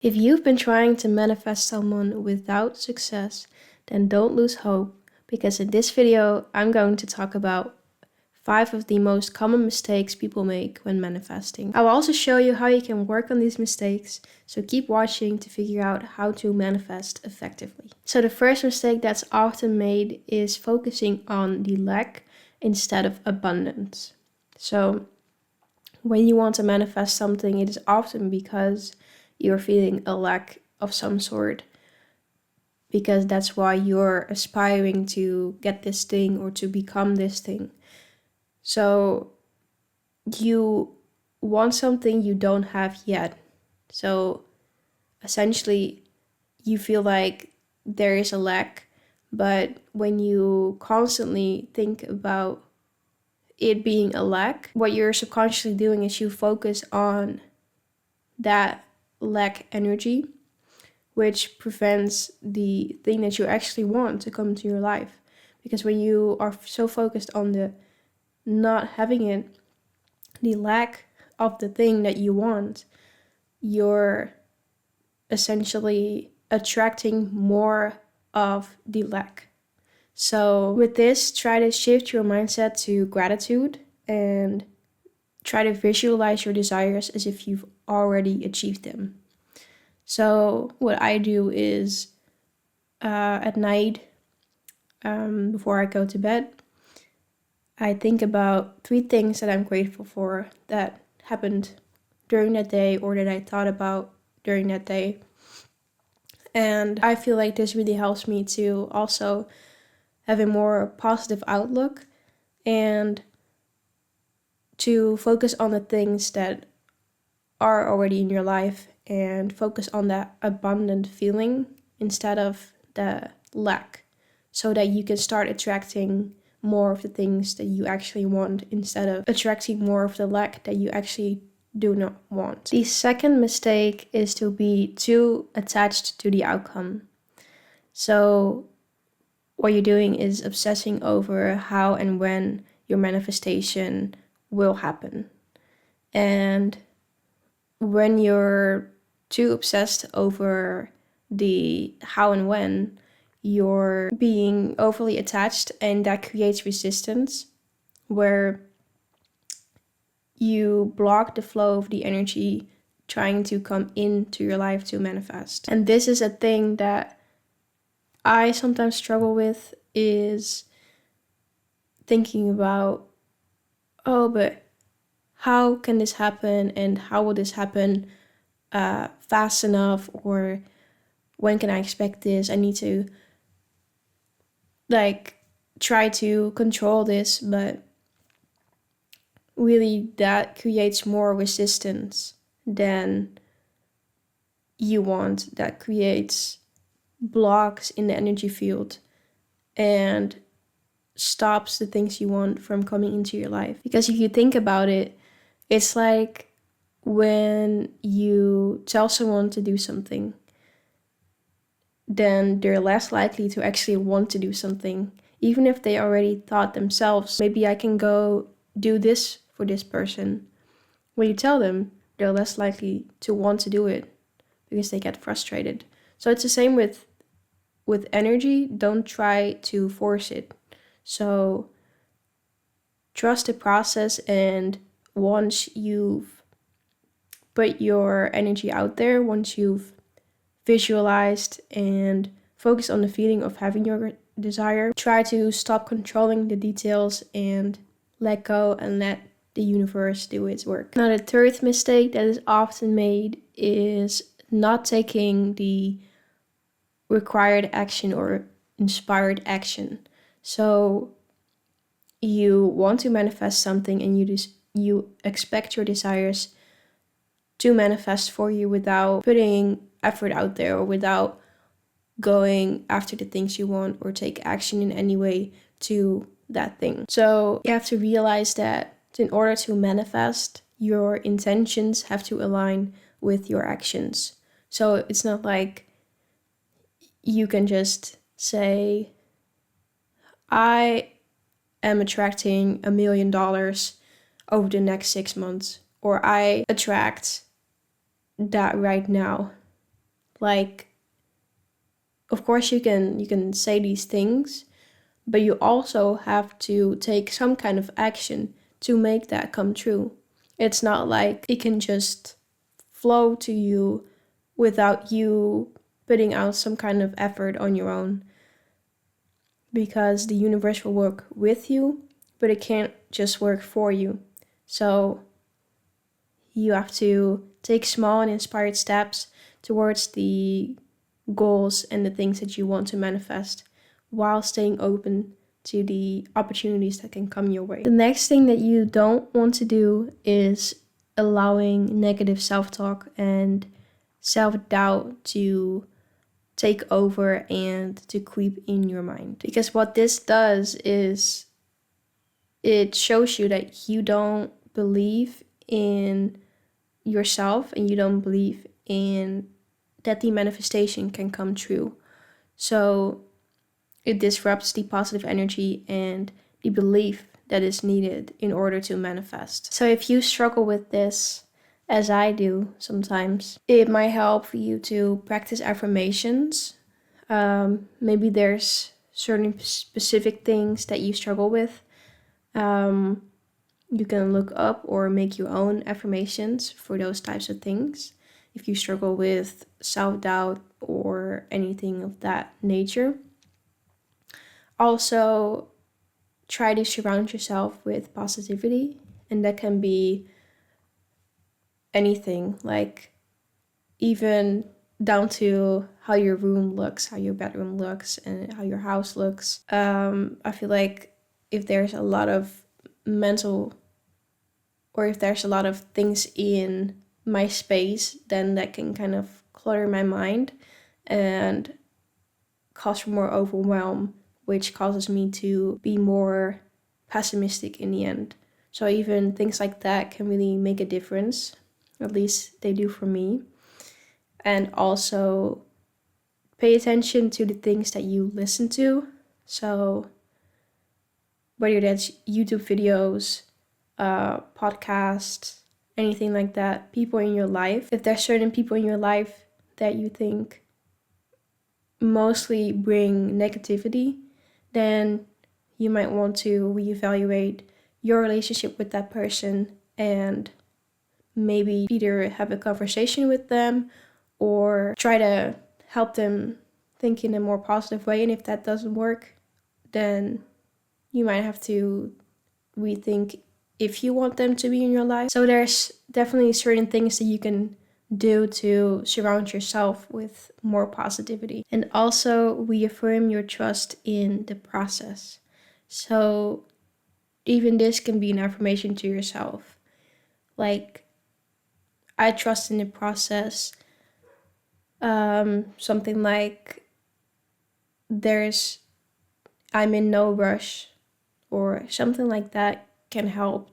If you've been trying to manifest someone without success, then don't lose hope, because in this video, I'm going to talk about 5 of the most common mistakes people make when manifesting. I will also show you how you can work on these mistakes, so keep watching to figure out how to manifest effectively. So the first mistake that's often made is focusing on the lack instead of abundance. So when you want to manifest something, it is often because you're feeling a lack of some sort, because that's why you're aspiring to get this thing or to become this thing. So you want something you don't have yet. So essentially, you feel like there is a lack, but when you constantly think about it being a lack, what you're subconsciously doing is you focus on that lack energy, which prevents the thing that you actually want to come into your life. Because when you are so focused on the not having it, the lack of the thing that you want, you're essentially attracting more of the lack. So with this, try to shift your mindset to gratitude and try to visualize your desires as if you've already achieved them. So what I do is at night, before I go to bed, I think about 3 things that I'm grateful for that happened during that day or that I thought about during that day. And I feel like this really helps me to also have a more positive outlook and to focus on the things that are already in your life and focus on that abundant feeling instead of the lack, so that you can start attracting more of the things that you actually want instead of attracting more of the lack that you actually do not want. The second mistake is to be too attached to the outcome. So what you're doing is obsessing over how and when your manifestation will happen. And when you're too obsessed over the how and when, you're being overly attached, and that creates resistance where you block the flow of the energy trying to come into your life to manifest. And this is a thing that I sometimes struggle with, is thinking about, oh, but how can this happen, and how will this happen fast enough, or when can I expect this? I need to try to control this, but really that creates more resistance than you want. That creates blocks in the energy field and stops the things you want from coming into your life. Because if you think about it, it's like when you tell someone to do something, then they're less likely to actually want to do something. Even if they already thought themselves, maybe I can go do this for this person. When you tell them, they're less likely to want to do it because they get frustrated. So it's the same with energy. Don't try to force it. So trust the process, and once you've put your energy out there, once you've visualized and focused on the feeling of having your desire, try to stop controlling the details and let go and let the universe do its work. Now, the third mistake that is often made is not taking the required action or inspired action. So you want to manifest something, and you expect your desires to manifest for you without putting effort out there, or without going after the things you want or take action in any way to that thing. So you have to realize that in order to manifest, your intentions have to align with your actions. So it's not like you can just say, I am attracting $1 million over the next 6 months, or I attract that right now. Like, of course you can say these things, but you also have to take some kind of action to make that come true. It's not like it can just flow to you without you putting out some kind of effort on your own, because the universe will work with you, but it can't just work for you. So you have to take small and inspired steps towards the goals and the things that you want to manifest, while staying open to the opportunities that can come your way. The next thing that you don't want to do is allowing negative self-talk and self-doubt to take over and to creep in your mind. Because what this does is it shows you that you don't believe in yourself and you don't believe in that the manifestation can come true. So it disrupts the positive energy and the belief that is needed in order to manifest. So if you struggle with this, as I do sometimes, it might help for you to practice affirmations. Maybe there's certain specific things that you struggle with. You can look up or make your own affirmations for those types of things. If you struggle with self-doubt or anything of that nature. Also, try to surround yourself with positivity, and that can be anything, like even down to how your room looks, how your bedroom looks, and how your house looks. I feel like if there's a lot of mental, or if there's a lot of things in my space, then that can kind of clutter my mind and cause for more overwhelm, which causes me to be more pessimistic in the end. So even things like that can really make a difference. At least they do for me. And also pay attention to the things that you listen to. So whether that's YouTube videos, podcasts, anything like that, people in your life. If there's certain people in your life that you think mostly bring negativity, then you might want to reevaluate your relationship with that person and maybe either have a conversation with them or try to help them think in a more positive way. And if that doesn't work, then you might have to rethink if you want them to be in your life. So there's definitely certain things that you can do to surround yourself with more positivity. And also reaffirm your trust in the process. So even this can be an affirmation to yourself. Like, I trust in the process. Something like, I'm in no rush, or something like that can help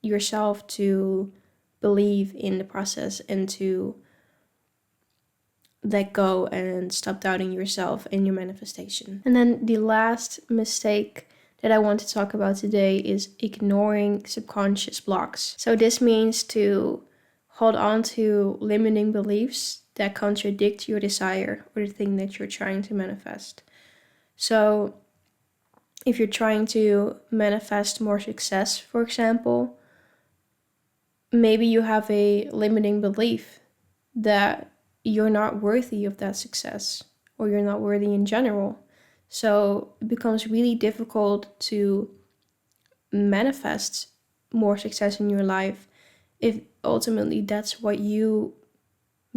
yourself to believe in the process and to let go and stop doubting yourself and your manifestation. And then the last mistake that I want to talk about today is ignoring subconscious blocks. So this means to hold on to limiting beliefs that contradict your desire or the thing that you're trying to manifest. So if you're trying to manifest more success, for example, maybe you have a limiting belief that you're not worthy of that success, or you're not worthy in general. So it becomes really difficult to manifest more success in your life if ultimately that's what you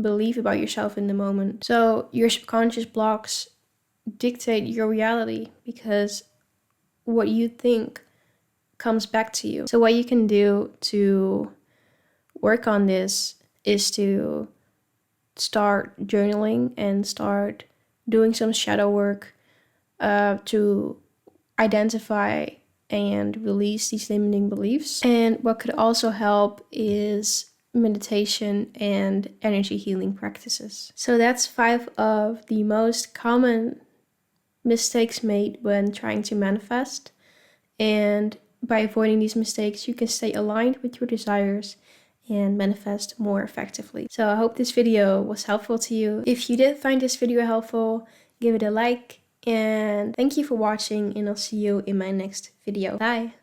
believe about yourself in the moment. So your subconscious blocks dictate your reality, because what you think comes back to you. So what you can do to work on this is to start journaling and start doing some shadow work to identify and release these limiting beliefs. And what could also help is meditation and energy healing practices. So that's 5 of the most common mistakes made when trying to manifest. And by avoiding these mistakes, you can stay aligned with your desires and manifest more effectively. So I hope this video was helpful to you. If you did find this video helpful, give it a like, and thank you for watching, and I'll see you in my next video. Bye!